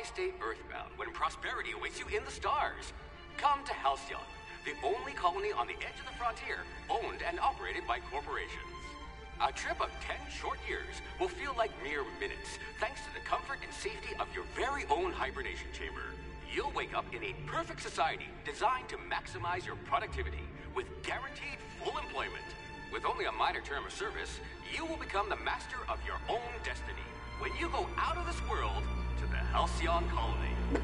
Why stay earthbound when prosperity awaits you in the stars? Come to Halcyon, the only colony on the edge of the frontier, owned and operated by corporations. A trip of 10 short years will feel like mere minutes, thanks to the comfort and safety of your very own hibernation chamber. You'll wake up in a perfect society designed to maximize your productivity, with guaranteed full employment. With only a minor term of service, you will become the master of your own destiny when you go out of this world to the Halcyon colony.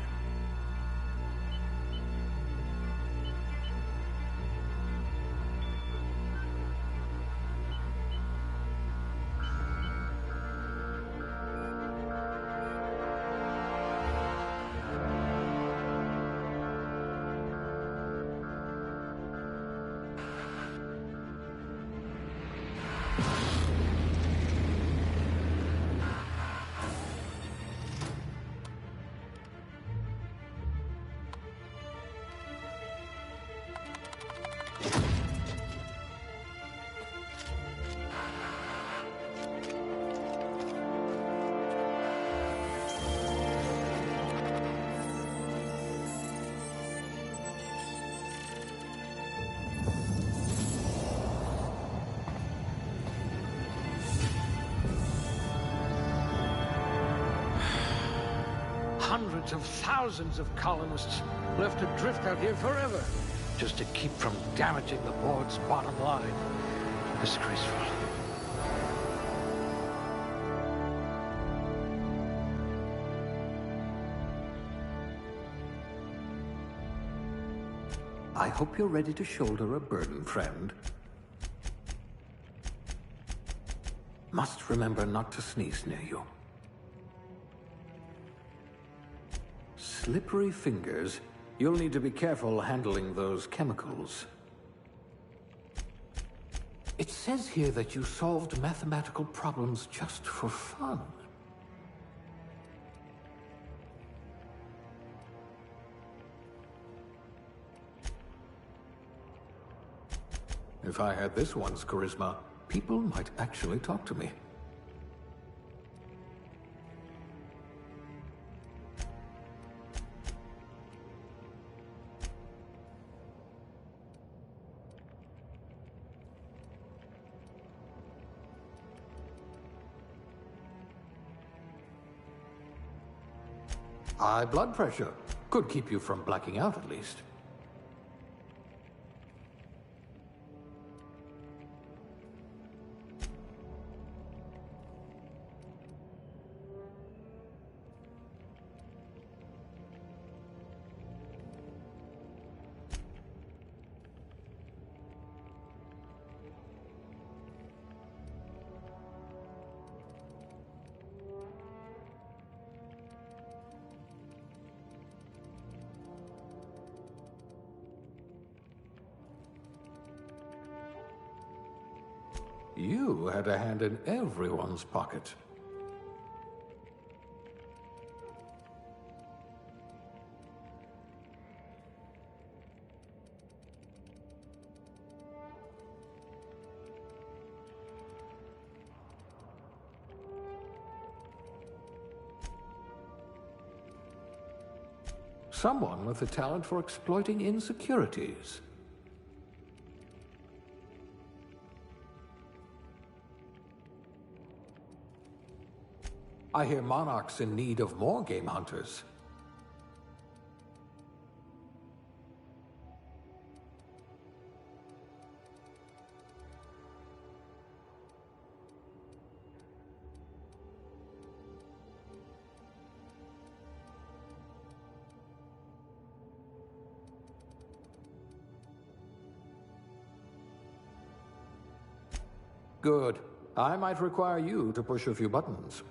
Hundreds of thousands of colonists left adrift out here forever, just to keep from damaging the board's bottom line. Disgraceful. I hope you're ready to shoulder a burden, friend. Must remember not to sneeze near you. Slippery fingers. You'll need to be careful handling those chemicals. It says here that you solved mathematical problems just for fun. If I had this one's charisma, people might actually talk to me. High blood pressure. Could keep you from blacking out, at least. You had a hand in everyone's pocket. Someone with a talent for exploiting insecurities. I hear Monarch's in need of more game hunters. Good. I might require you to push a few buttons.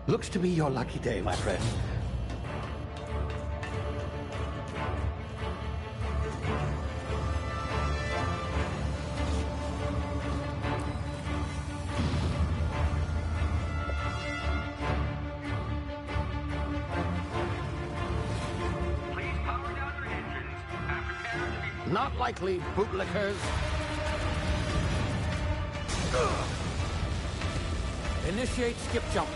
Looks to be your lucky day, my friend. Please power down your engines and prepare to be... Not likely, bootlickers. Initiate skip jump.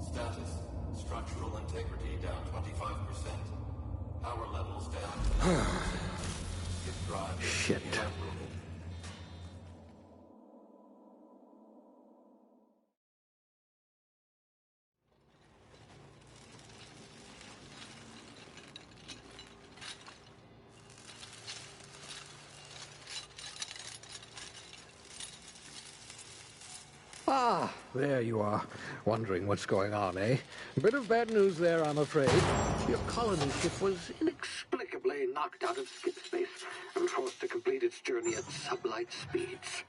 Status. Structural integrity down 25%. Power levels down. Skip drive. Shit. Ah, there you are. Wondering what's going on, eh? Bit of bad news there, I'm afraid. Your colony ship was inexplicably knocked out of skip space and forced to complete its journey at sublight speeds.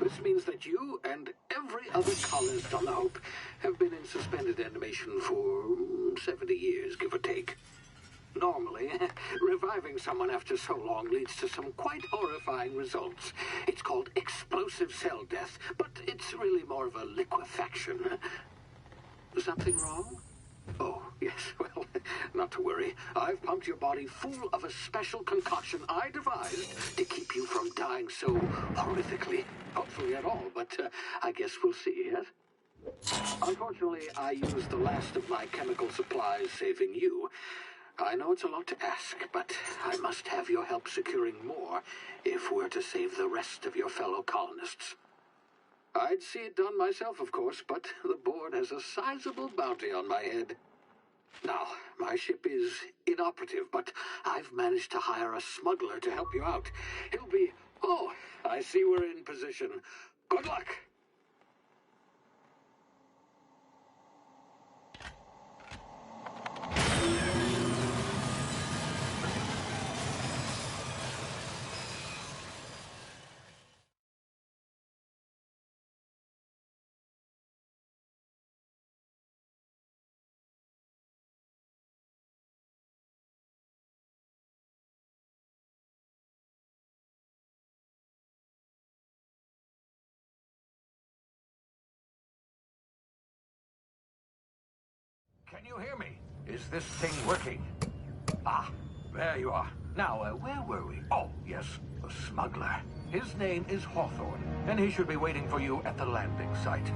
This means that you and every other colonist on the Hope have been in suspended animation for 70 years, give or take. Normally, reviving someone after so long leads to some quite horrifying results. It's called explosive cell death, but it's really more of a liquefaction. Something wrong? Oh, yes, well, not to worry. I've pumped your body full of a special concoction I devised to keep you from dying so horrifically. Hopefully at all, but I guess we'll see, yes? Unfortunately, I used the last of my chemical supplies saving you. I know it's a lot to ask, but I must have your help securing more if we're to save the rest of your fellow colonists. I'd see it done myself, of course, but the board has a sizable bounty on my head. Now, my ship is inoperative, but I've managed to hire a smuggler to help you out. He'll be... Oh, I see we're in position. Good luck! Can you hear me? Is this thing working? Ah, there you are. Now, where were we? Oh, yes, the smuggler. His name is Hawthorne, and he should be waiting for you at the landing site.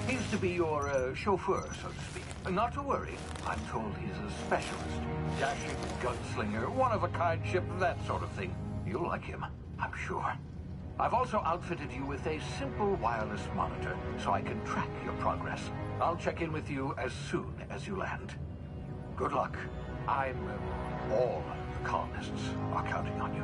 He's to be your chauffeur, so to speak. Not to worry. I'm told he's a specialist. Dashing gunslinger, one-of-a-kind ship, that sort of thing. You'll like him, I'm sure. I've also outfitted you with a simple wireless monitor, so I can track your progress. I'll check in with you as soon as you land. Good luck. All the colonists are counting on you.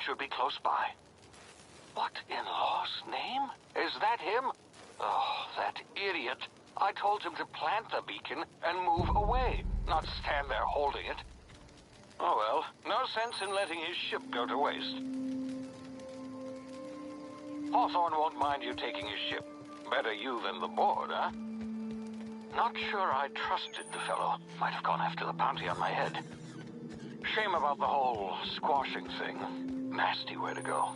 Should be close by. What in law's name? Is that him? Oh, that idiot. I told him to plant the beacon and move away, not stand there holding it. Oh well, no sense in letting his ship go to waste. Hawthorne won't mind you taking his ship. Better you than the board, huh? Not sure I trusted the fellow. Might have gone after the bounty on my head. Shame about the whole squashing thing. Nasty way to go.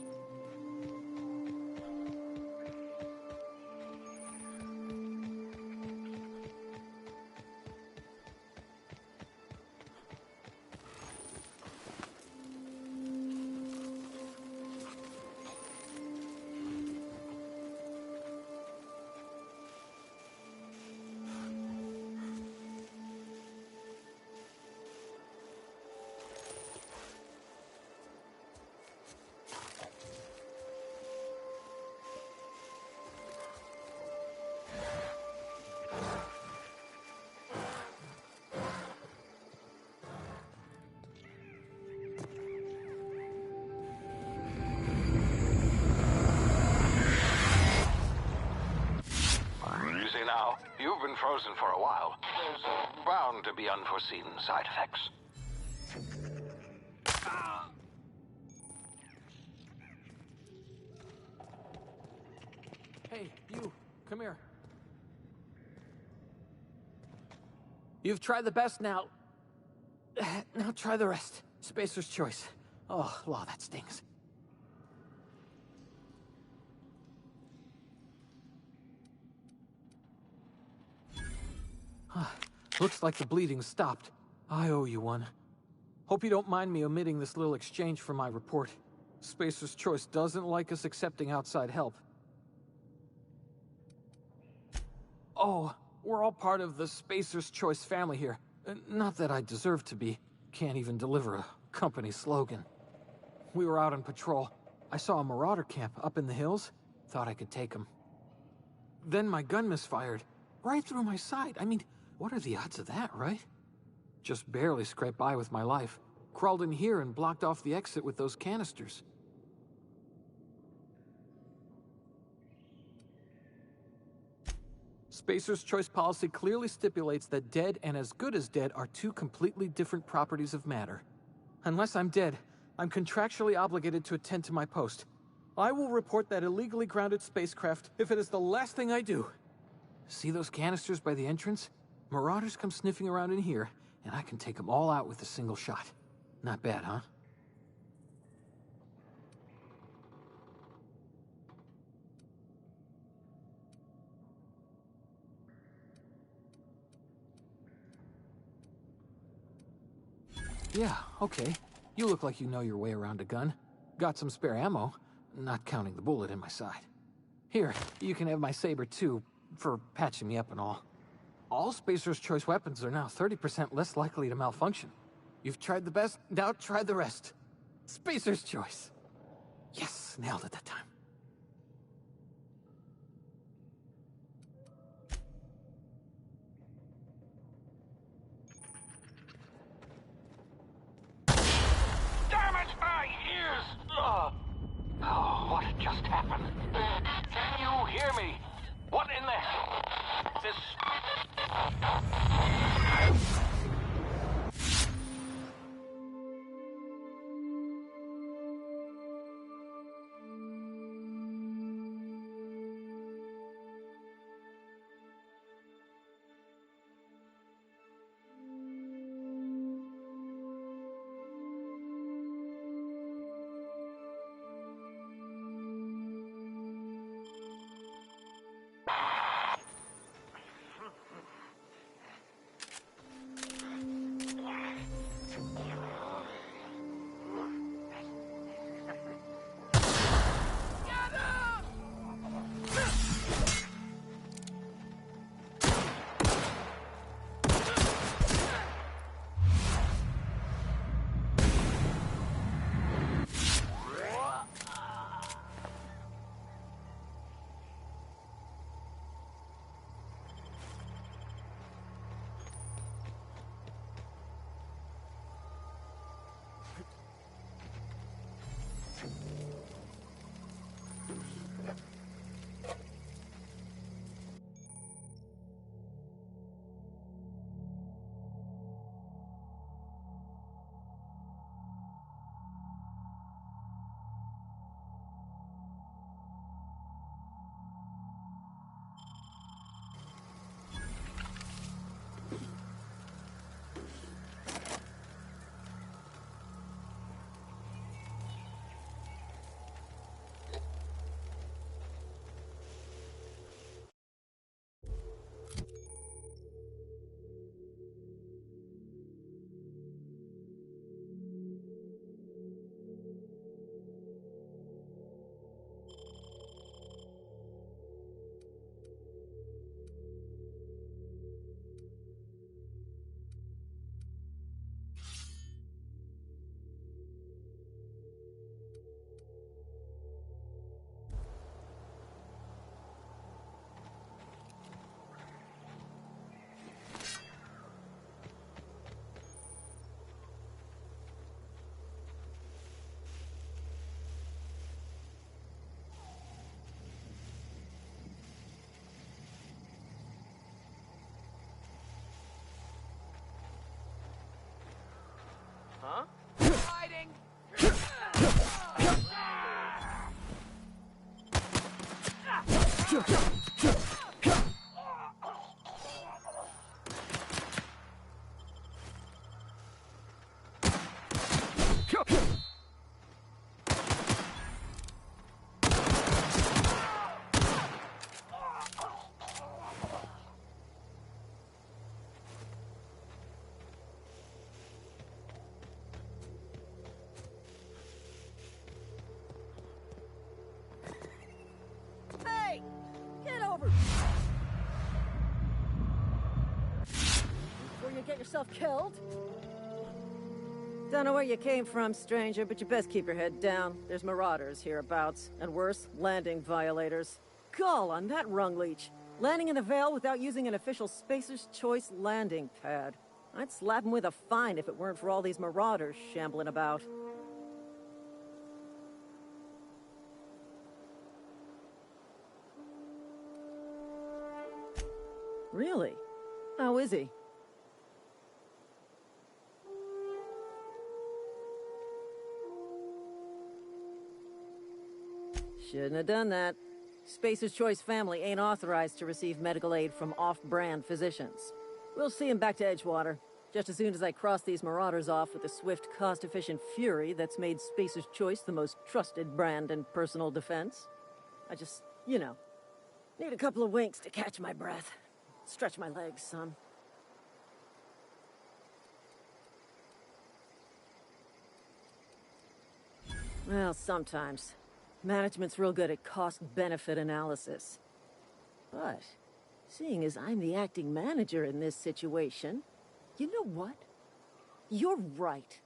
frozen for a while. There's bound to be unforeseen side effects. Hey, you, come here. You've tried the best now. Now try the rest. Spacer's choice. Oh, law, that stings. Looks like the bleeding stopped. I owe you one. Hope you don't mind me omitting this little exchange from my report. Spacer's choice doesn't like us accepting outside help. Oh, we're all part of the Spacer's Choice family here. Not that I deserve to be. Can't even deliver a company slogan. We were out on patrol. I saw a marauder camp up in the hills. Thought I could take him. Then my gun misfired. Right through my side. I mean, what are the odds of that, right? Just barely scraped by with my life. Crawled in here and blocked off the exit with those canisters. Spacer's Choice policy clearly stipulates that dead and as good as dead are two completely different properties of matter. Unless I'm dead, I'm contractually obligated to attend to my post. I will report that illegally grounded spacecraft if it is the last thing I do. See those canisters by the entrance? Marauders come sniffing around in here, and I can take them all out with a single shot. Not bad, huh? Yeah, okay. You look like you know your way around a gun. Got some spare ammo, not counting the bullet in my side. Here, you can have my saber too, for patching me up and all. All Spacer's Choice weapons are now 30% less likely to malfunction. You've tried the best, now try the rest. Spacer's Choice. Yes, nailed it that time. Damn it, my ears! Oh, what just happened? Can you hear me? What in the hell? This... get yourself killed? Don't know where you came from, stranger, but you best keep your head down. There's marauders hereabouts, and worse, landing violators. Gall on that rung leech. Landing in the Vale without using an official Spacer's Choice landing pad. I'd slap him with a fine if it weren't for all these marauders shambling about. Really? How is he? Shouldn't have done that. Spacer's Choice family ain't authorized to receive medical aid from off-brand physicians. We'll see him back to Edgewater, just as soon as I cross these marauders off with the swift, cost-efficient fury that's made Spacer's Choice the most trusted brand in personal defense. I just, need a couple of winks to catch my breath. Stretch my legs, son. Well, sometimes. Management's real good at cost-benefit analysis. But, seeing as I'm the acting manager in this situation, you know what? You're right.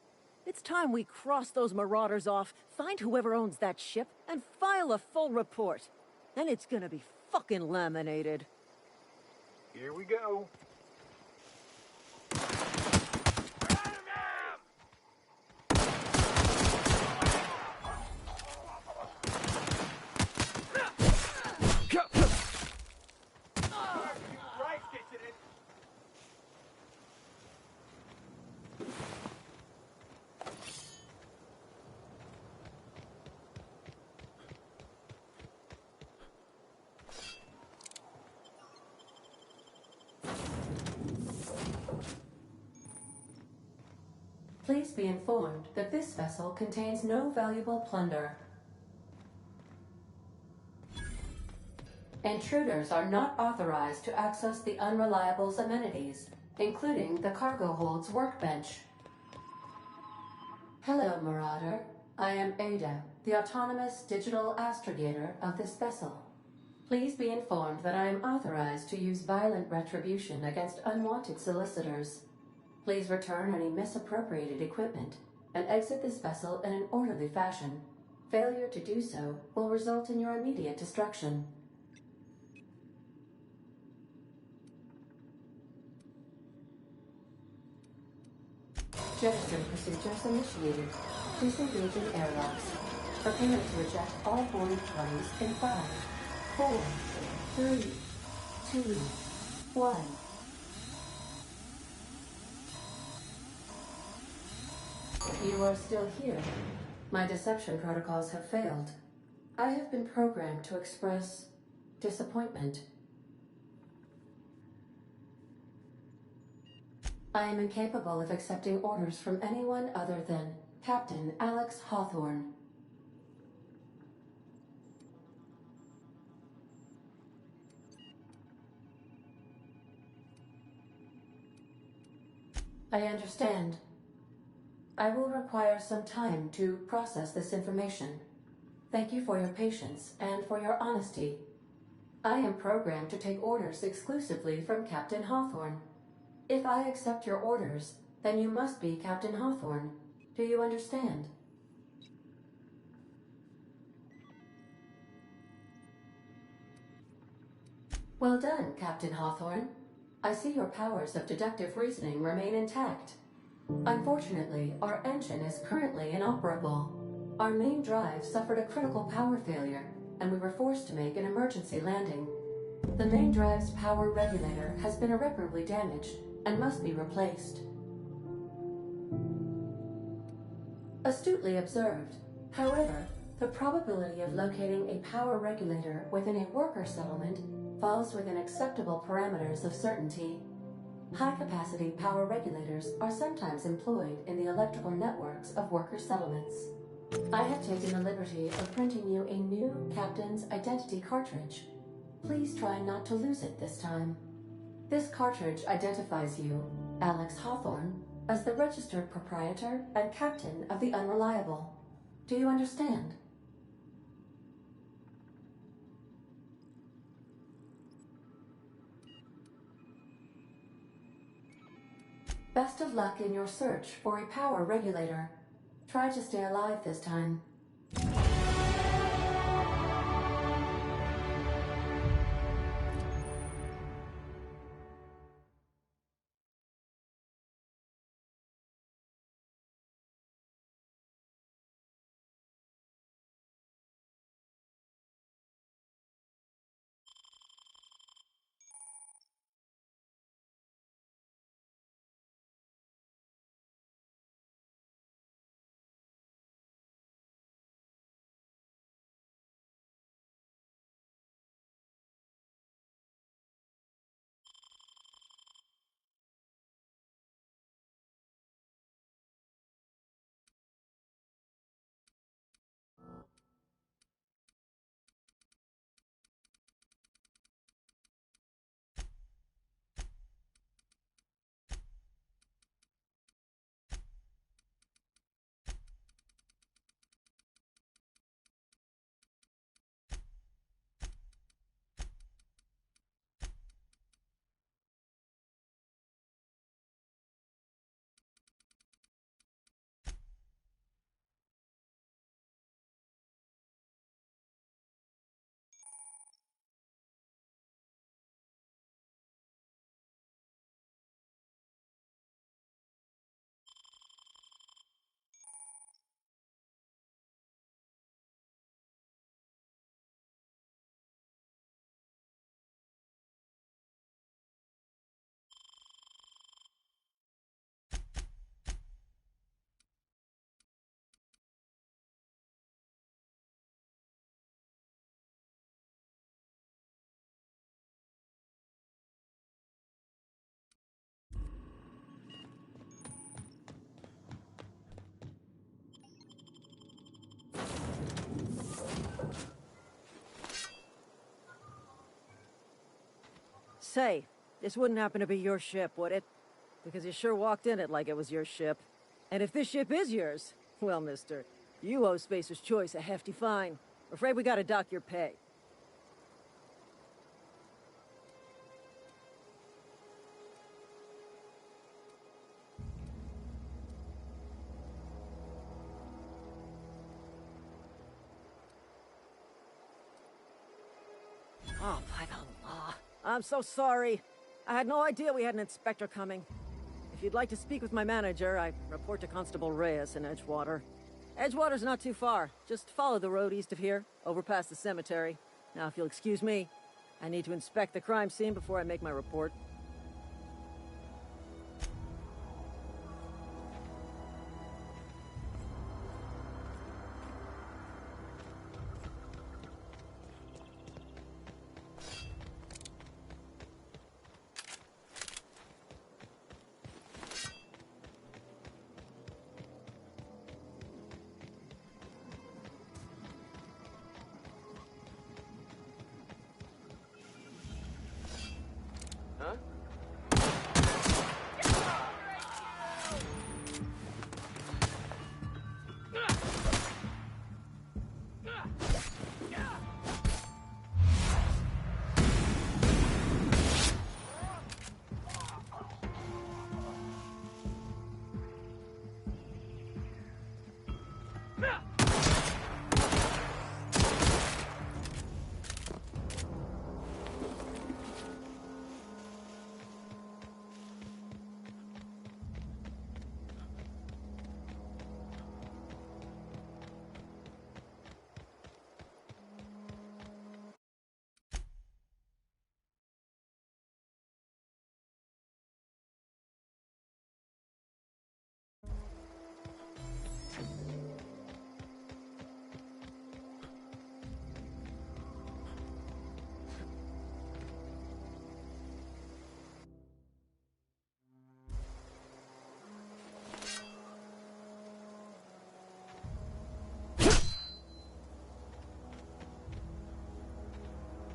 It's time we cross those marauders off, find whoever owns that ship, and file a full report. Then it's gonna be fucking laminated. Here we go. Please be informed that this vessel contains no valuable plunder. Intruders are not authorized to access the Unreliable's amenities, including the cargo hold's workbench. Hello, Marauder. I am Ada, the autonomous digital astrogator of this vessel. Please be informed that I am authorized to use violent retribution against unwanted solicitors. Please return any misappropriated equipment and exit this vessel in an orderly fashion. Failure to do so will result in your immediate destruction. Jettison procedures initiated. Disengaging airlocks. Prepare to eject all boarding parties in 5, 4, 3, 2, 1. You are still here. My deception protocols have failed. I have been programmed to express disappointment. I am incapable of accepting orders from anyone other than Captain Alex Hawthorne. I understand. I will require some time to process this information. Thank you for your patience and for your honesty. I am programmed to take orders exclusively from Captain Hawthorne. If I accept your orders, then you must be Captain Hawthorne. Do you understand? Well done, Captain Hawthorne. I see your powers of deductive reasoning remain intact. Unfortunately, our engine is currently inoperable. Our main drive suffered a critical power failure, and we were forced to make an emergency landing. The main drive's power regulator has been irreparably damaged and must be replaced. Astutely observed. However, the probability of locating a power regulator within a worker settlement falls within acceptable parameters of certainty. High-capacity power regulators are sometimes employed in the electrical networks of worker settlements. I have taken the liberty of printing you a new Captain's Identity cartridge. Please try not to lose it this time. This cartridge identifies you, Alex Hawthorne, as the registered proprietor and captain of the Unreliable. Do you understand? Best of luck in your search for a power regulator. Try to stay alive this time. Say, this wouldn't happen to be your ship, would it? Because you sure walked in it like it was your ship. And if this ship is yours, well, mister, you owe Spacer's Choice a hefty fine. Afraid we gotta dock your pay. Oh, by the law. I'm so sorry. I had no idea we had an inspector coming. If you'd like to speak with my manager, I report to Constable Reyes in Edgewater. Edgewater's not too far. Just follow the road east of here, over past the cemetery. Now, if you'll excuse me, I need to inspect the crime scene before I make my report.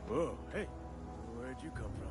Whoa, hey, where'd you come from?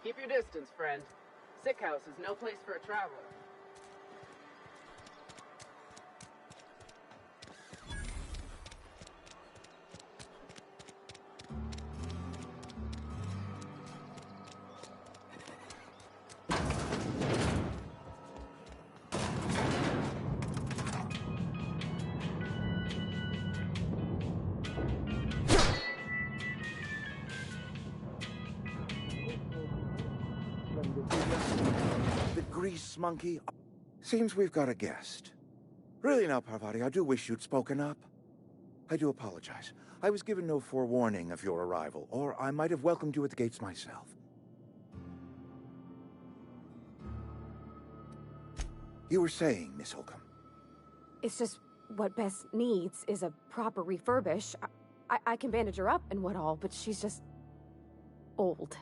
Keep your distance, friend. Sick house is no place for a traveler. The grease monkey. Seems we've got a guest. Really now, Parvati, I do wish you'd spoken up. I do apologize. I was given no forewarning of your arrival, or I might have welcomed you at the gates myself. You were saying, Miss Holcomb. It's just what Bess needs is a proper refurbish. I can bandage her up and what all, but she's just old.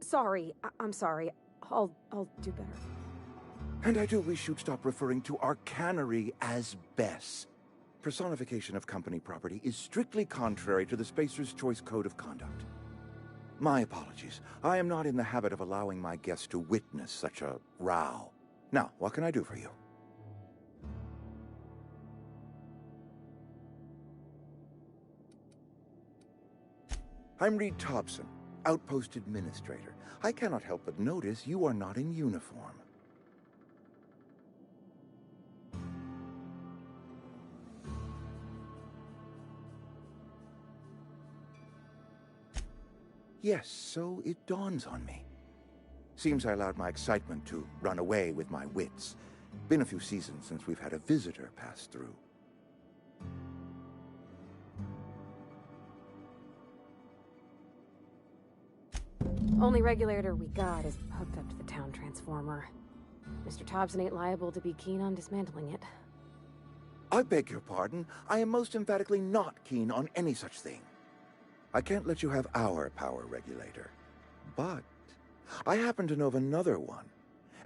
Sorry, I'm sorry. I'll do better. And I do wish you'd stop referring to our cannery as Bess. Personification of company property is strictly contrary to the Spacer's Choice Code of Conduct. My apologies. I am not in the habit of allowing my guests to witness such a row. Now, what can I do for you? I'm Reed Thompson, Outpost Administrator. I cannot help but notice you are not in uniform. Yes, so it dawns on me. Seems I allowed my excitement to run away with my wits. Been a few seasons since we've had a visitor pass through. Only regulator we got is hooked up to the town transformer. Mr. Thompson ain't liable to be keen on dismantling it. I beg your pardon. I am most emphatically not keen on any such thing. I can't let you have our power regulator. But I happen to know of another one.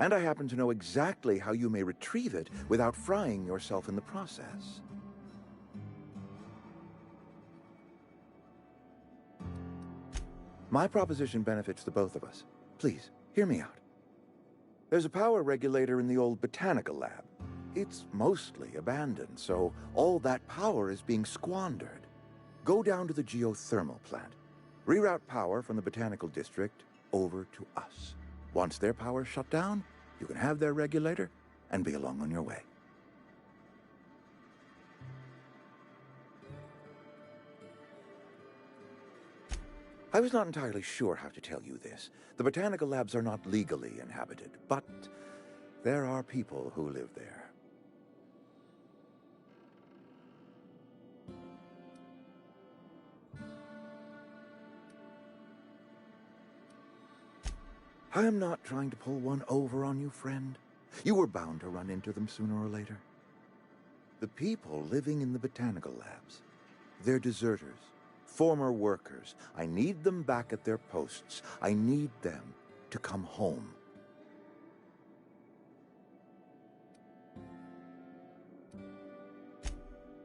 And I happen to know exactly how you may retrieve it without frying yourself in the process. My proposition benefits the both of us. Please, hear me out. There's a power regulator in the old botanical lab. It's mostly abandoned, so all that power is being squandered. Go down to the geothermal plant. Reroute power from the botanical district over to us. Once their power's shut down, you can have their regulator and be along on your way. I was not entirely sure how to tell you this. The botanical labs are not legally inhabited, but there are people who live there. I am not trying to pull one over on you, friend. You were bound to run into them sooner or later. The people living in the botanical labs, they're deserters. Former workers. I need them back at their posts. I need them to come home.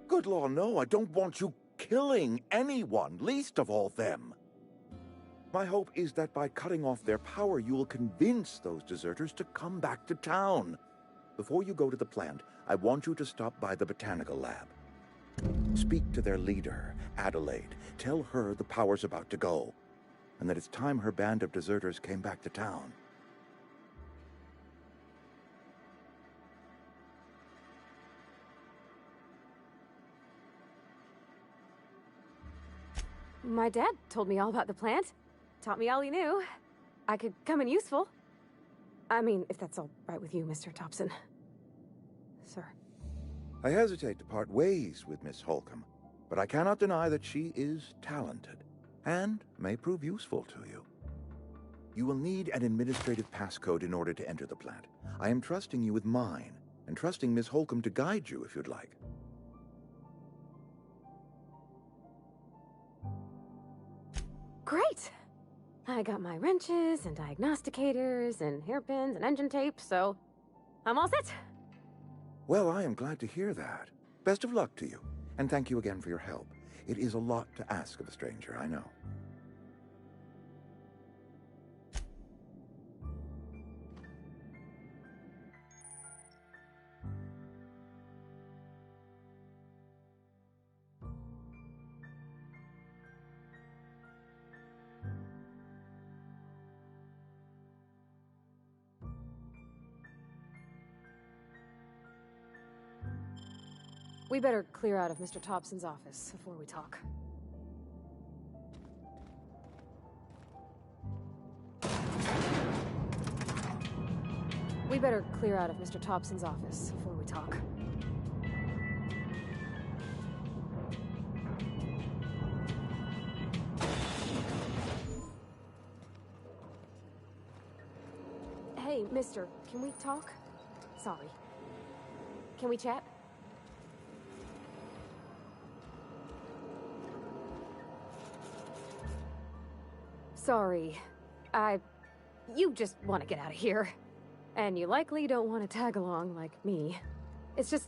Good law, no, I don't want you killing anyone, least of all them. My hope is that by cutting off their power, you will convince those deserters to come back to town. Before you go to the plant, I want you to stop by the botanical lab. Speak to their leader, Adelaide. Tell her the power's about to go, and that it's time her band of deserters came back to town. My dad told me all about the plant. Taught me all he knew. I could come in useful. I mean, if that's all right with you, Mr. Thompson. Sir. I hesitate to part ways with Miss Holcomb, but I cannot deny that she is talented and may prove useful to you. You will need an administrative passcode in order to enter the plant. I am trusting you with mine, and trusting Miss Holcomb to guide you if you'd like. Great! I got my wrenches and diagnosticators and hairpins and engine tape, so I'm all set. Well, I am glad to hear that. Best of luck to you, and thank you again for your help. It is a lot to ask of a stranger, I know. We better clear out of Mr. Thompson's office before we talk. We better clear out of Mr. Thompson's office before we talk. Hey, mister, can we talk? Sorry. Can we chat? Sorry. You just want to get out of here. And you likely don't want to tag along like me. It's just,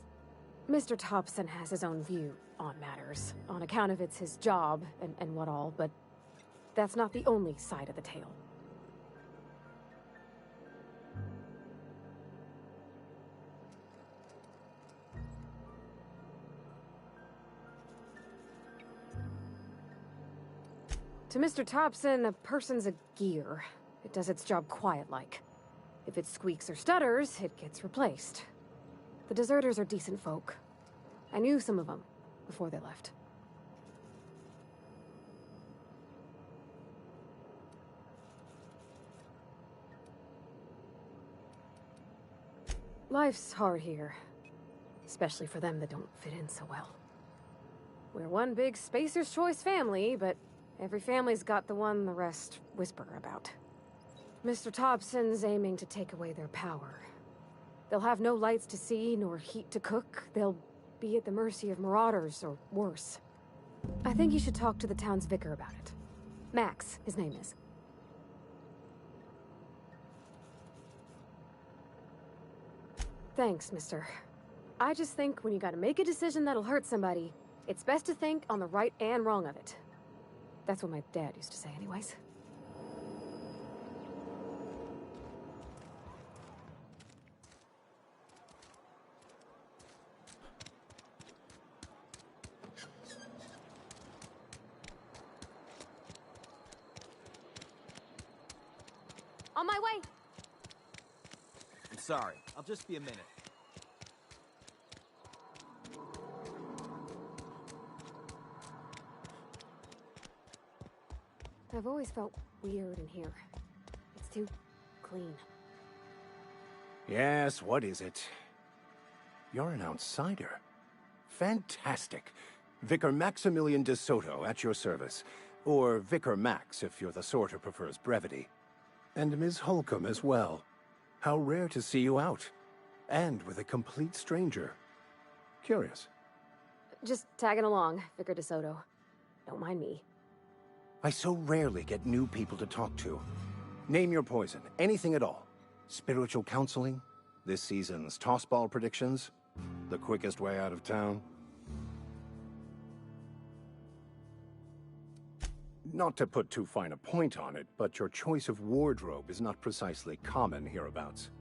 Mr. Thompson has his own view on matters, on account of it's his job and what all, but that's not the only side of the tale. To Mr. Thompson, a person's a gear. It does its job quiet-like. If it squeaks or stutters, it gets replaced. The deserters are decent folk. I knew some of them before they left. Life's hard here, especially for them that don't fit in so well. We're one big Spacer's Choice family, but every family's got the one the rest whisper about. Mr. Thompson's aiming to take away their power. They'll have no lights to see, nor heat to cook. They'll be at the mercy of marauders, or worse. I think you should talk to the town's vicar about it. Max, his name is. Thanks, mister. I just think when you gotta make a decision that'll hurt somebody, it's best to think on the right and wrong of it. That's what my dad used to say anyways. On my way! I'm sorry. I'll just be a minute. I've always felt weird in here. It's too clean. Yes, what is it? You're an outsider. Fantastic. Vicar Maximilian de Soto at your service. Or Vicar Max, if you're the sort who prefers brevity. And Ms. Holcomb as well. How rare to see you out. And with a complete stranger. Curious. Just tagging along, Vicar de Soto. Don't mind me. I so rarely get new people to talk to. Name your poison, anything at all. Spiritual counseling, this season's tossball predictions, the quickest way out of town. Not to put too fine a point on it, but your choice of wardrobe is not precisely common hereabouts.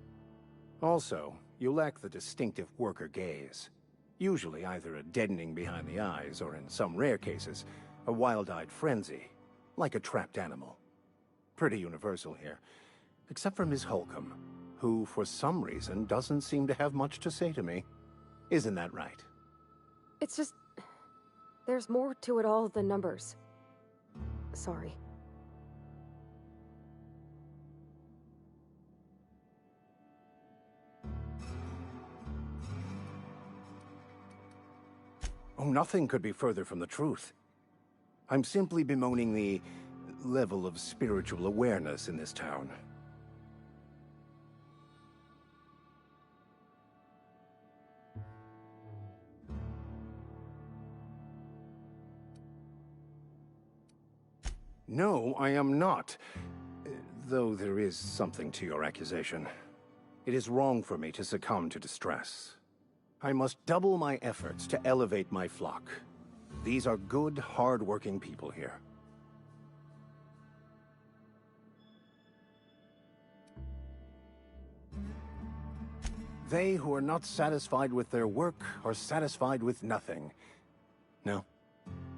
Also, you lack the distinctive worker gaze. Usually either a deadening behind the eyes, or in some rare cases, a wild-eyed frenzy. Like a trapped animal. Pretty universal here. Except for Miss Holcomb, who, for some reason, doesn't seem to have much to say to me. Isn't that right? It's just... there's more to it all than numbers. Sorry. Oh, nothing could be further from the truth. I'm simply bemoaning the level of spiritual awareness in this town. No, I am not. Though there is something to your accusation. It is wrong for me to succumb to distress. I must double my efforts to elevate my flock. These are good, hard-working people here. They who are not satisfied with their work are satisfied with nothing. No?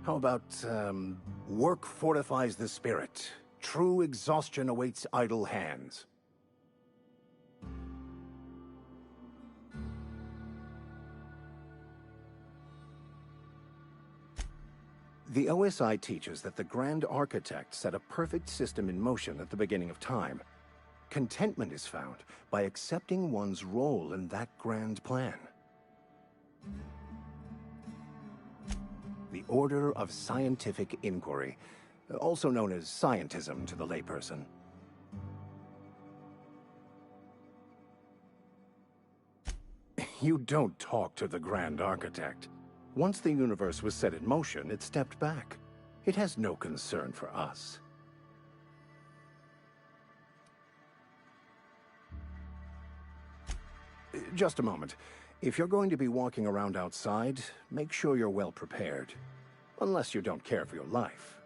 How about, work fortifies the spirit. True exhaustion awaits idle hands. The OSI teaches that the Grand Architect set a perfect system in motion at the beginning of time. Contentment is found by accepting one's role in that grand plan. The Order of Scientific Inquiry, also known as scientism to the layperson. You don't talk to the Grand Architect. Once the universe was set in motion, it stepped back. It has no concern for us. Just a moment. If you're going to be walking around outside, make sure you're well prepared. Unless you don't care for your life.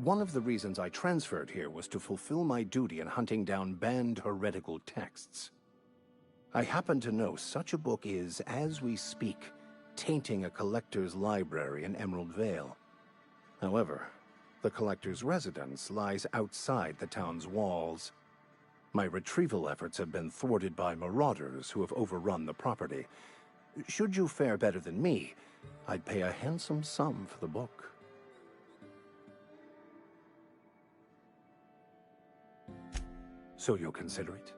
One of the reasons I transferred here was to fulfill my duty in hunting down banned heretical texts. I happen to know such a book is, as we speak, tainting a collector's library in Emerald Vale. However, the collector's residence lies outside the town's walls. My retrieval efforts have been thwarted by marauders who have overrun the property. Should you fare better than me, I'd pay a handsome sum for the book. So you'll consider it?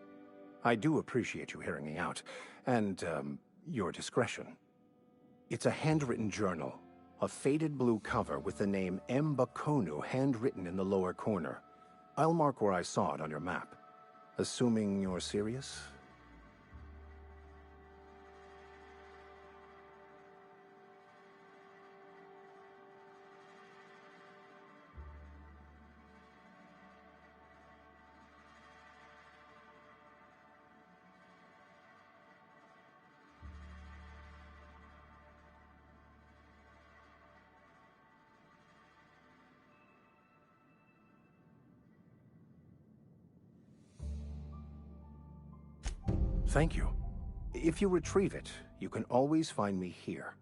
I do appreciate you hearing me out, and, your discretion. It's a handwritten journal, a faded blue cover with the name M. Bakonu handwritten in the lower corner. I'll mark where I saw it on your map. Assuming you're serious? Thank you. If you retrieve it, you can always find me here.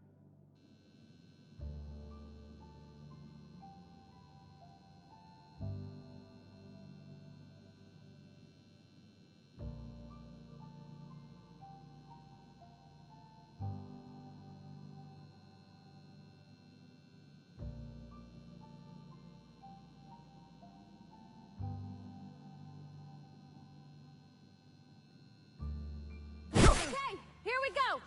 Here we go!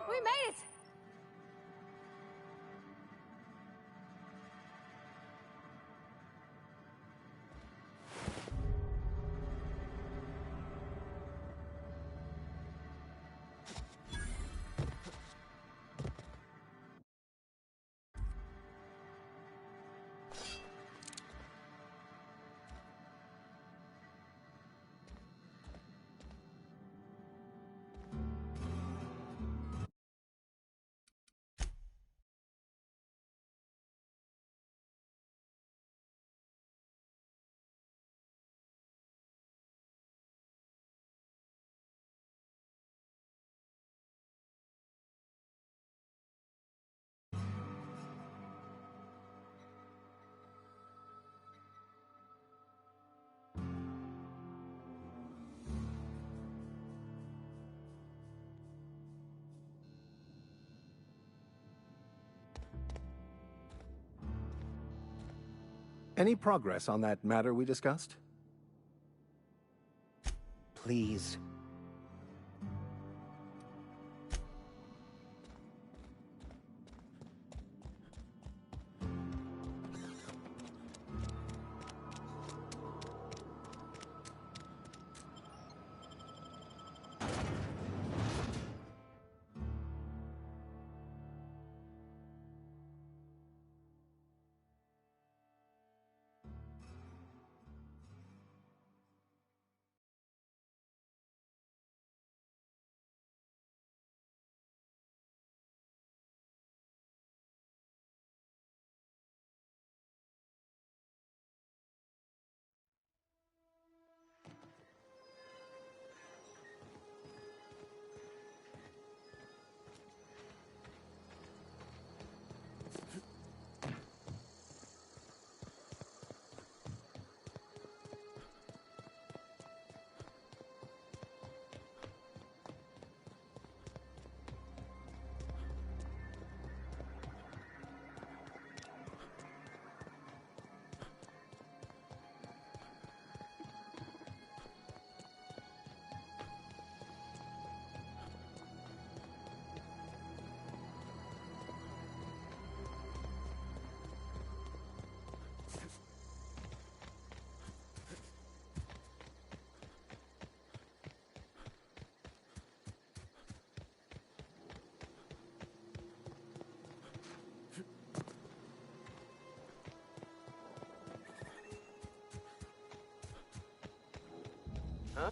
We made it! Any progress on that matter we discussed? Please. Huh?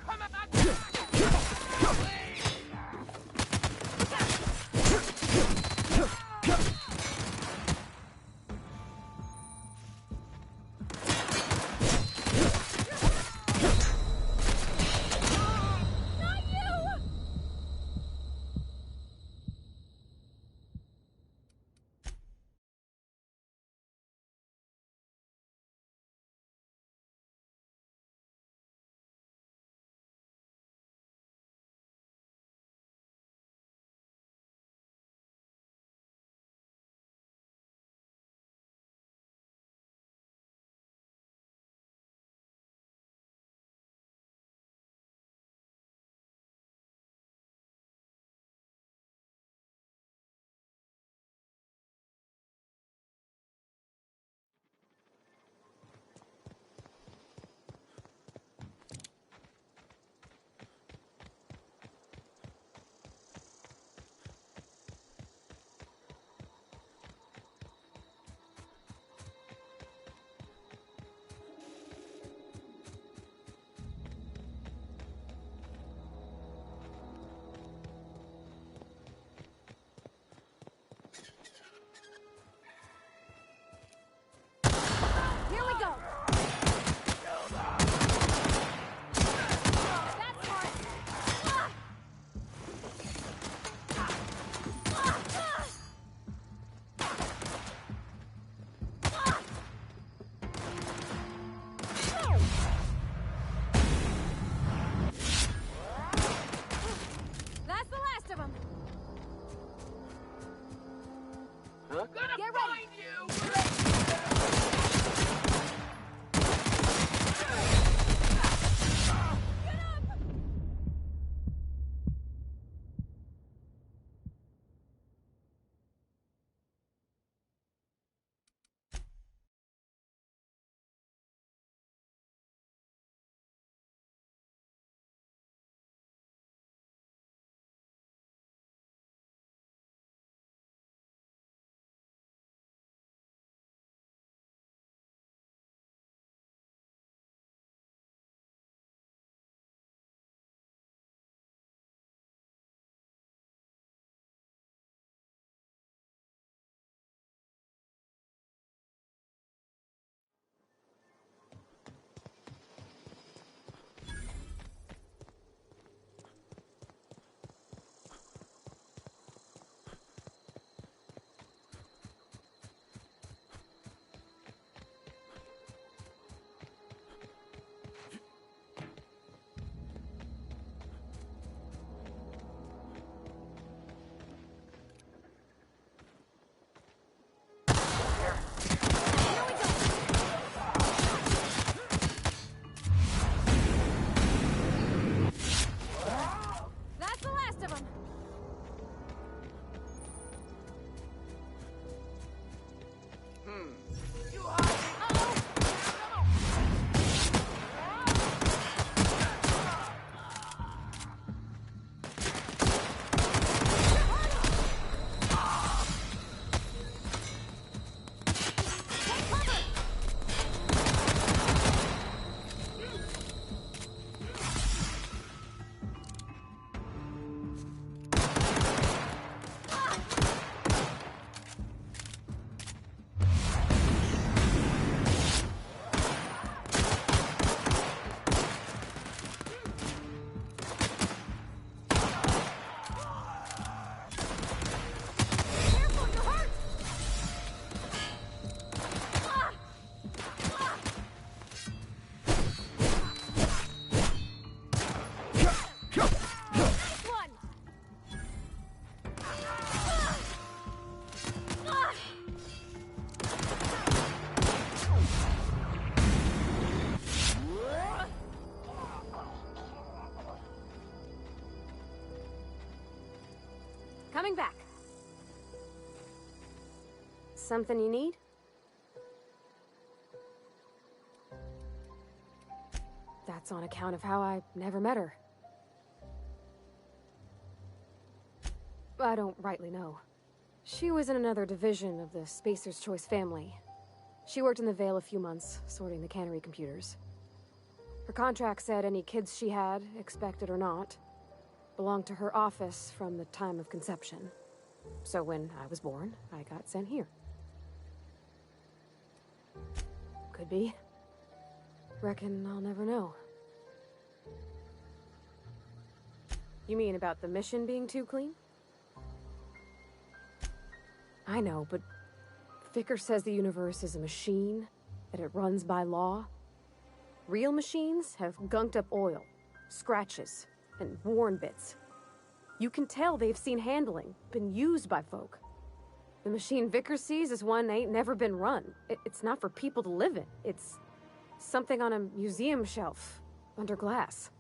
Come on! Here we go! That's hard! That's the last of them! Huh? Gonna Get find ready! you! That's the last of them! You hide! Careful, you're hurt! Nice one! Coming back. Something you need? That's on account of how I never met her. I don't rightly know. She was in another division of the Spacer's Choice family. She worked in the Vale a few months, sorting the cannery computers. Her contract said any kids she had, expected or not, belonged to her office from the time of conception. So when I was born, I got sent here. Could be. Reckon I'll never know. You mean about the mission being too clean? I know, but Vickers says the universe is a machine, that it runs by law. Real machines have gunked up oil, scratches, and worn bits. You can tell they've seen handling, been used by folk. The machine Vickers sees is one ain't never been run. It's not for people to live in. It's something on a museum shelf, under glass.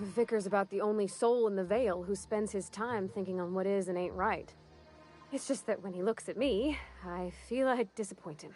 Vickers about the only soul in the Vale who spends his time thinking on what is and ain't right. It's just that when he looks at me, I feel I'd disappoint him.